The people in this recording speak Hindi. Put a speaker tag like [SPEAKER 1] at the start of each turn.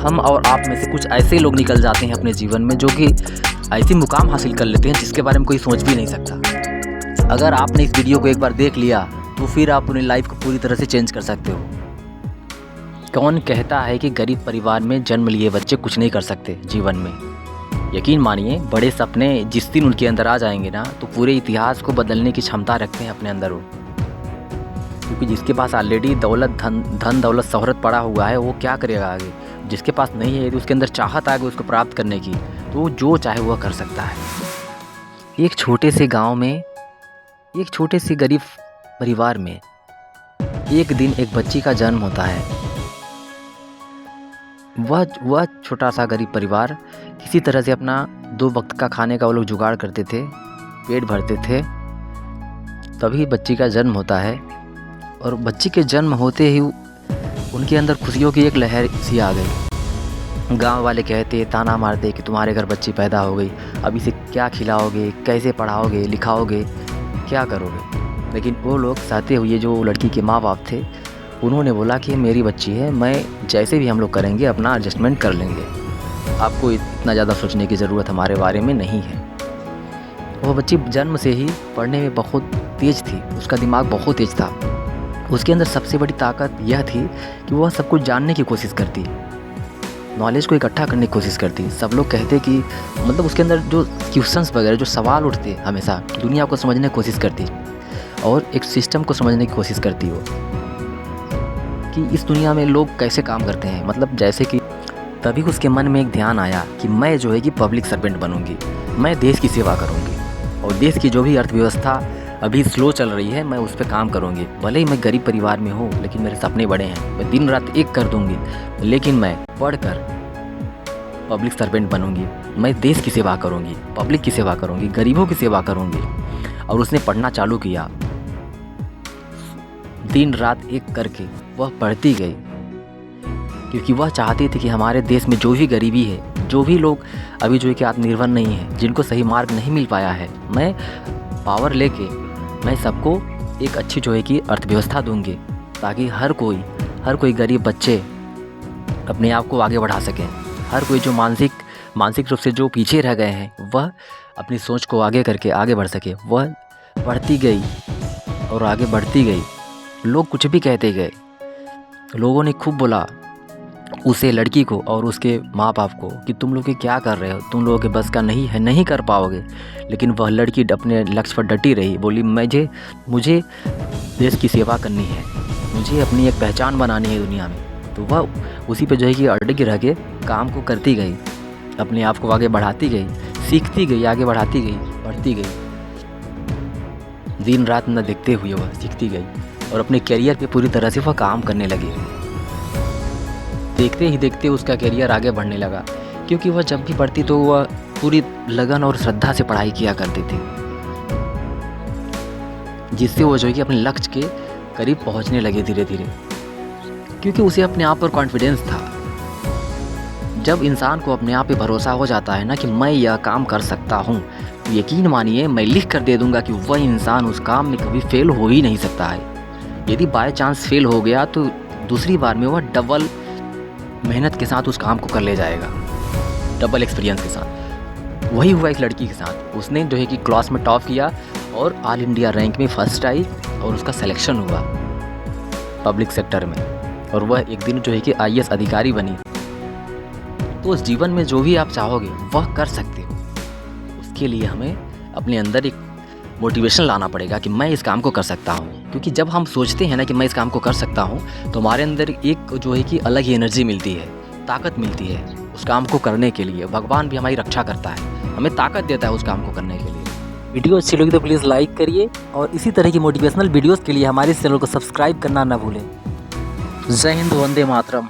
[SPEAKER 1] हम और आप में से कुछ ऐसे लोग निकल जाते हैं अपने जीवन में जो कि ऐसी मुकाम हासिल कर लेते हैं जिसके बारे में कोई सोच भी नहीं सकता। अगर आपने इस वीडियो को एक बार देख लिया तो फिर आप अपनी लाइफ को पूरी तरह से चेंज कर सकते हो। कौन कहता है कि गरीब परिवार में जन्म लिए बच्चे कुछ नहीं कर सकते जीवन में? यकीन मानिए, बड़े सपने जिस दिन उनके अंदर आ जाएंगे ना, तो पूरे इतिहास को बदलने की क्षमता रखते हैं अपने अंदर वो। क्योंकि जिसके पास ऑलरेडी दौलत धन दौलत शोहरत पड़ा हुआ है, वो क्या करेगा आगे? जिसके पास नहीं है, तो उसके अंदर चाहत आगे उसको प्राप्त करने की, तो वो जो चाहे वह कर सकता है। एक छोटे से गांव में, एक छोटे से गरीब परिवार में एक दिन एक बच्ची का जन्म होता है। वह छोटा सा गरीब परिवार किसी तरह से अपना 2 वक्त का खाने का वो लोग जुगाड़ करते थे, पेट भरते थे। तभी बच्ची का जन्म होता है और बच्ची के जन्म होते ही उनके अंदर खुशियों की एक लहर सी आ गई। गांव वाले कहते, ताना मारते कि तुम्हारे घर बच्ची पैदा हो गई, अब इसे क्या खिलाओगे, कैसे पढ़ाओगे, लिखाओगे, क्या करोगे? लेकिन वो लोग सहते हुए, जो लड़की के माँ बाप थे, उन्होंने बोला कि मेरी बच्ची है, मैं जैसे भी हम लोग करेंगे अपना एडजस्टमेंट कर लेंगे, आपको इतना ज़्यादा सोचने की ज़रूरत हमारे बारे में नहीं है। वह बच्ची जन्म से ही पढ़ने में बहुत तेज़ थी, उसका दिमाग बहुत तेज़ था। उसके अंदर सबसे बड़ी ताकत यह थी कि वह सब कुछ जानने की कोशिश करती, नॉलेज को इकट्ठा करने की कोशिश करती। सब लोग कहते कि मतलब उसके अंदर जो क्वेश्चंस वगैरह, जो सवाल उठते, हमेशा दुनिया को समझने की कोशिश करती और एक सिस्टम को समझने की कोशिश करती वो, कि इस दुनिया में लोग कैसे काम करते हैं। मतलब जैसे कि तभी उसके मन में एक ध्यान आया कि मैं जो है कि पब्लिक सर्वेंट बनूंगी, मैं देश की सेवा करूंगी और देश की जो भी अर्थव्यवस्था अभी स्लो चल रही है, मैं उस पर काम करूंगी। भले ही मैं गरीब परिवार में हूँ, लेकिन मेरे सपने बड़े हैं, मैं दिन रात एक कर दूंगी, लेकिन मैं पढ़कर पब्लिक सर्वेंट बनूंगी, मैं देश की सेवा करूंगी, पब्लिक की सेवा करूंगी, गरीबों की सेवा करूंगी। और उसने पढ़ना चालू किया, दिन रात एक करके वह पढ़ती गई, क्योंकि वह चाहती थी कि हमारे देश में जो भी गरीबी है, जो भी लोग अभी जो है कि आत्मनिर्भर नहीं है, जिनको सही मार्ग नहीं मिल पाया है, मैं पावर लेके मैं सबको एक अच्छी जो है कि अर्थव्यवस्था दूंगी, ताकि हर कोई गरीब बच्चे अपने आप को आगे बढ़ा सकें। हर कोई जो मानसिक रूप से जो पीछे रह गए हैं, वह अपनी सोच को आगे करके आगे बढ़ सके। वह बढ़ती गई और आगे बढ़ती गई। लोग कुछ भी कहते गए, लोगों ने खूब बोला उसे, लड़की को और उसके माँ बाप को, कि तुम लोग क्या कर रहे हो, तुम लोगों के बस का नहीं है, नहीं कर पाओगे। लेकिन वह लड़की अपने लक्ष्य पर डटी रही, बोली मुझे देश की सेवा करनी है, मुझे अपनी एक पहचान बनानी है दुनिया में। तो वह उसी पे जो है कि अड़िग रह के काम को करती गई, अपने आप को आगे बढ़ाती गई, सीखती गई, आगे बढ़ाती गई, बढ़ती गई। दिन रात न देखते हुए वह सीखती गई और अपने करियर पे पूरी तरह से वह काम करने लगी। देखते ही देखते उसका करियर आगे बढ़ने लगा, क्योंकि वह जब भी पढ़ती तो वह पूरी लगन और श्रद्धा से पढ़ाई किया करती थी, जिससे वो जो है कि अपने लक्ष्य के करीब पहुंचने लगे धीरे धीरे, क्योंकि उसे अपने आप पर कॉन्फिडेंस था। जब इंसान को अपने आप पे भरोसा हो जाता है ना कि मैं यह काम कर सकता हूँ, तो यकीन मानिए मैं लिख कर दे दूंगा कि वह इंसान उस काम में कभी फेल हो ही नहीं सकता है। यदि बाय चांस फेल हो गया तो दूसरी बार में वह डबल मेहनत के साथ उस काम को कर ले जाएगा, डबल एक्सपीरियंस के साथ। वही हुआ इस लड़की के साथ। उसने जो है कि क्लास में टॉप किया और ऑल इंडिया रैंक में फर्स्ट आई और उसका सिलेक्शन हुआ पब्लिक सेक्टर में, और वह एक दिन जो है कि IAS अधिकारी बनी। तो उस जीवन में जो भी आप चाहोगे वह कर सकते हो। उसके लिए हमें अपने अंदर एक मोटिवेशन लाना पड़ेगा कि मैं इस काम को कर सकता हूँ। क्योंकि जब हम सोचते हैं ना कि मैं इस काम को कर सकता हूँ, तो हमारे अंदर एक जो है कि अलग ही एनर्जी मिलती है, ताकत मिलती है उस काम को करने के लिए। भगवान भी हमारी रक्षा करता है, हमें ताकत देता है उस काम को करने के लिए। वीडियो अच्छी लगी तो प्लीज़ लाइक करिए और इसी तरह की मोटिवेशनल वीडियोज़ के लिए हमारे चैनल को सब्सक्राइब करना ना भूलें। जय हिंद, वंदे मातरम।